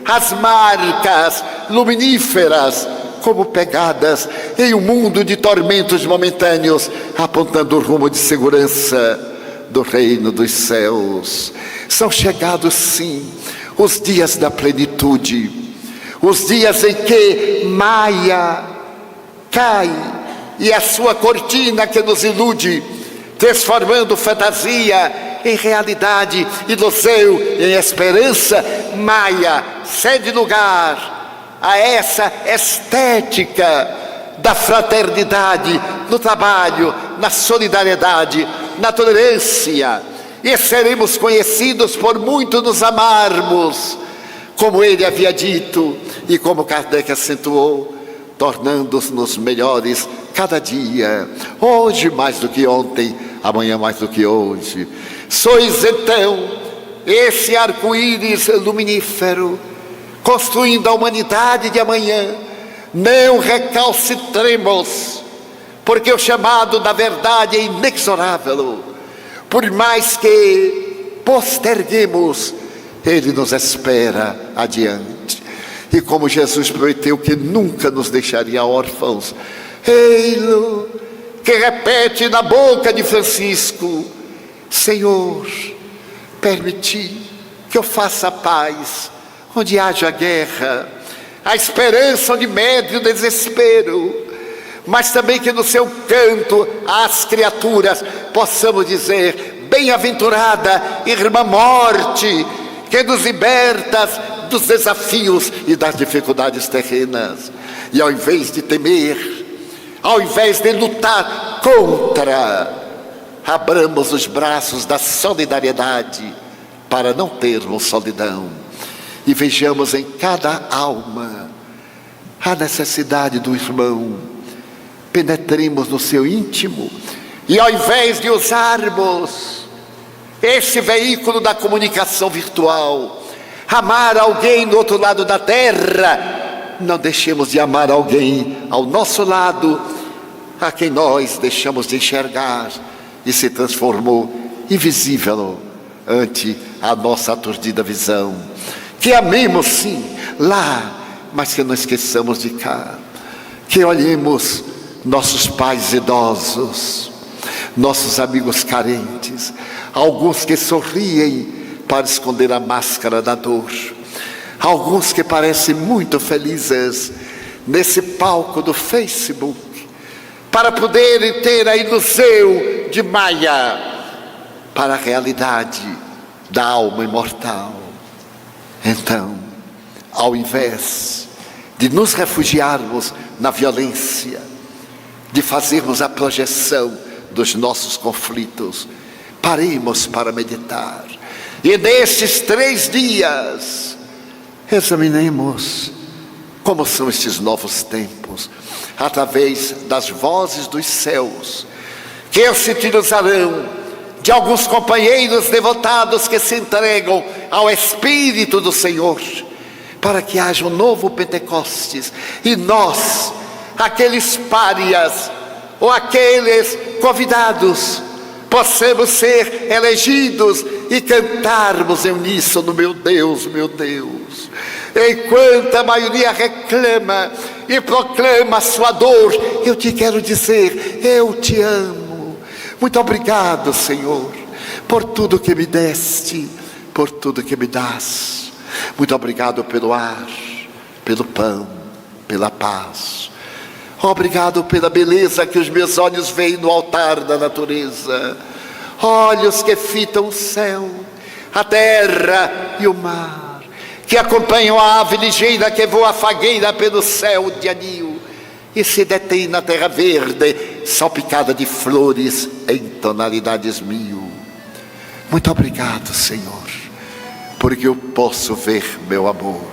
Speaker 1: as marcas luminíferas como pegadas em um mundo de tormentos momentâneos, apontando o rumo de segurança do reino dos céus. São chegados, sim, os dias da plenitude, os dias em que Maia cai e a sua cortina que nos ilude, transformando fantasia em realidade, ilusão em esperança, Maia cede lugar a essa estética da fraternidade no trabalho, na solidariedade, na tolerância, e seremos conhecidos por muito nos amarmos, como ele havia dito e como Kardec acentuou, tornando-nos melhores cada dia, hoje mais do que ontem, amanhã mais do que hoje. Sois então esse arco-íris luminífero, construindo a humanidade de amanhã. Não recalcitremos, porque o chamado da verdade é inexorável. Por mais que posterguemos, ele nos espera adiante. E como Jesus prometeu que nunca nos deixaria órfãos, ei-lo que repete na boca de Francisco: Senhor, permiti que eu faça paz onde haja guerra, a esperança onde medre o desespero, mas também que no seu canto às criaturas possamos dizer: bem-aventurada irmã morte, que nos libertas dos desafios e das dificuldades terrenas. E ao invés de temer, ao invés de lutar contra, abramos os braços da solidariedade para não termos solidão. E vejamos em cada alma a necessidade do irmão. Penetremos no seu íntimo e ao invés de usarmos esse veículo da comunicação virtual, amar alguém do outro lado da terra, não deixemos de amar alguém ao nosso lado, a quem nós deixamos de enxergar e se transformou invisível ante a nossa aturdida visão. Que amemos sim lá, mas que não esqueçamos de cá. Que olhemos nossos pais idosos, nossos amigos carentes, alguns que sorriem para esconder a máscara da dor, alguns que parecem muito felizes nesse palco do Facebook, para poderem ter a ilusão de Maia para a realidade da alma imortal. Então, ao invés de nos refugiarmos na violência, de fazermos a projeção dos nossos conflitos, paremos para meditar. E nestes 3 dias, examinemos como são estes novos tempos, através das vozes dos céus, que se utilizarão de alguns companheiros devotados que se entregam ao Espírito do Senhor, para que haja um novo Pentecostes, e nós, aqueles párias, ou aqueles convidados, possamos ser elegidos e cantarmos em uníssono: meu Deus, meu Deus. Enquanto a maioria reclama e proclama a sua dor, eu te quero dizer: eu te amo. Muito obrigado, Senhor, por tudo que me deste, por tudo que me dás. Muito obrigado pelo ar, pelo pão, pela paz. Obrigado pela beleza que os meus olhos veem no altar da natureza. Olhos que fitam o céu, a terra e o mar, que acompanham a ave ligeira que voa fagueira pelo céu de anil e se detém na terra verde, salpicada de flores em tonalidades 1000. Muito obrigado, Senhor, porque eu posso ver meu amor.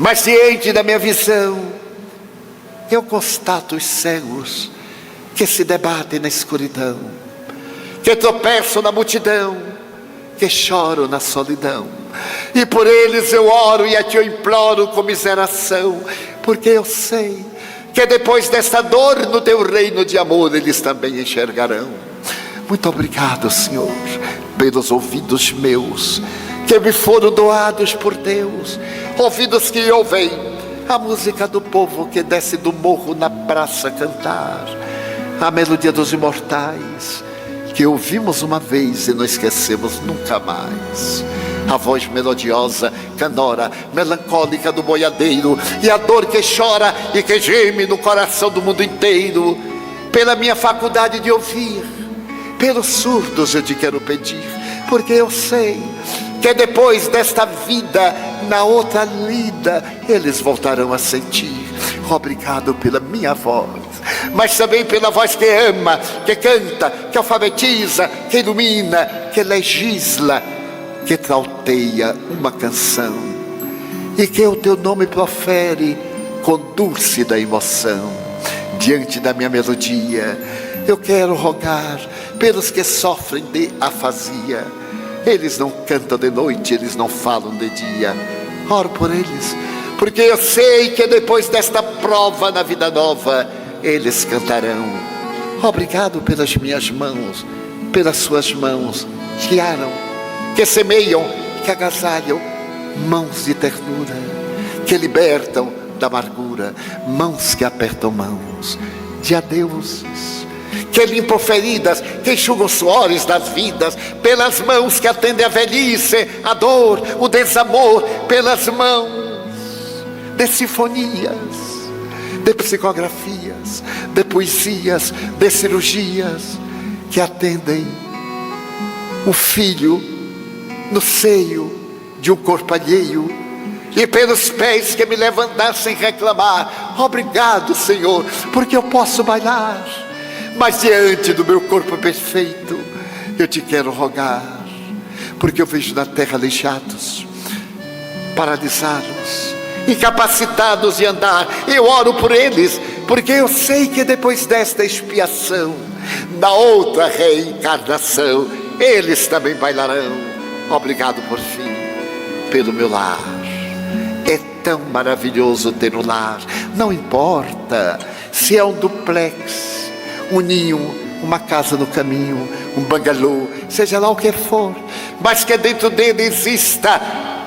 Speaker 1: Mas diante da minha visão, eu constato os cegos que se debatem na escuridão. que tropeçam na multidão, que choram na solidão. E por eles eu oro e a Ti eu imploro com miseração, porque eu sei que depois desta dor no Teu reino de amor eles também enxergarão. Muito obrigado, Senhor, pelos ouvidos meus, que me foram doados por Deus, ouvidos que ouvem a música do povo que desce do morro na praça cantar, a melodia dos imortais, que ouvimos uma vez e não esquecemos nunca mais. A voz melodiosa, canora, melancólica do boiadeiro, e a dor que chora e que geme no coração do mundo inteiro. Pela minha faculdade de ouvir, pelos surdos eu te quero pedir, porque eu sei que depois desta vida, na outra lida, eles voltarão a sentir. Obrigado pela minha voz, mas também pela voz que ama, que canta, que alfabetiza, que ilumina, que legisla, que trauteia uma canção, e que o Teu nome profere com dúlcida emoção. Diante da minha melodia, eu quero rogar pelos que sofrem de afasia. Eles não cantam de noite, eles não falam de dia. Oro por eles, porque eu sei que depois desta prova na vida nova, eles cantarão. Obrigado pelas minhas mãos, pelas Suas mãos que aram, que semeiam, que agasalham, mãos de ternura, que libertam da amargura, mãos que apertam mãos de adeuses, que limpam feridas, que enxugam suores das vidas, pelas mãos que atendem a velhice, a dor, o desamor, pelas mãos de sinfonias, de psicografias, de poesias, de cirurgias, que atendem o filho no seio de um corpo alheio, e pelos pés que me levam a andar sem reclamar. Obrigado, Senhor, porque eu posso bailar, mas diante do meu corpo perfeito eu te quero rogar, porque eu vejo na terra aleijados, paralisados, incapacitados de andar. Eu oro por eles, porque eu sei que depois desta expiação, na outra reencarnação, eles também bailarão. Obrigado por fim, pelo meu lar. É tão maravilhoso ter um lar. Não importa se é um duplex, um ninho, uma casa no caminho, um bangalô, seja lá o que for, mas que dentro dele exista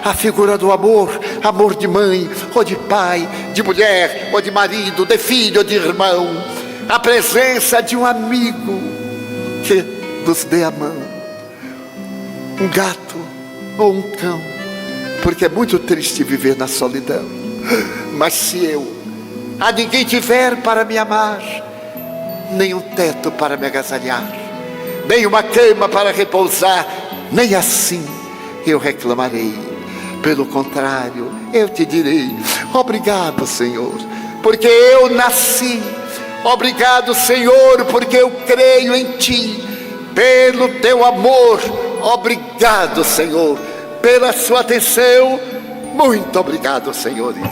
Speaker 1: a figura do amor, amor de mãe ou de pai, de mulher ou de marido, de filho ou de irmão, a presença de um amigo que nos dê a mão, um gato ou um cão, porque é muito triste viver na solidão. Mas se eu a ninguém tiver para me amar, nem um teto para me agasalhar, nem uma cama para repousar, nem assim eu reclamarei. Pelo contrário, eu te direi: obrigado, Senhor, porque eu nasci. Obrigado, Senhor, porque eu creio em Ti. Pelo Teu amor, obrigado, Senhor, pela Sua atenção. Muito obrigado, senhores.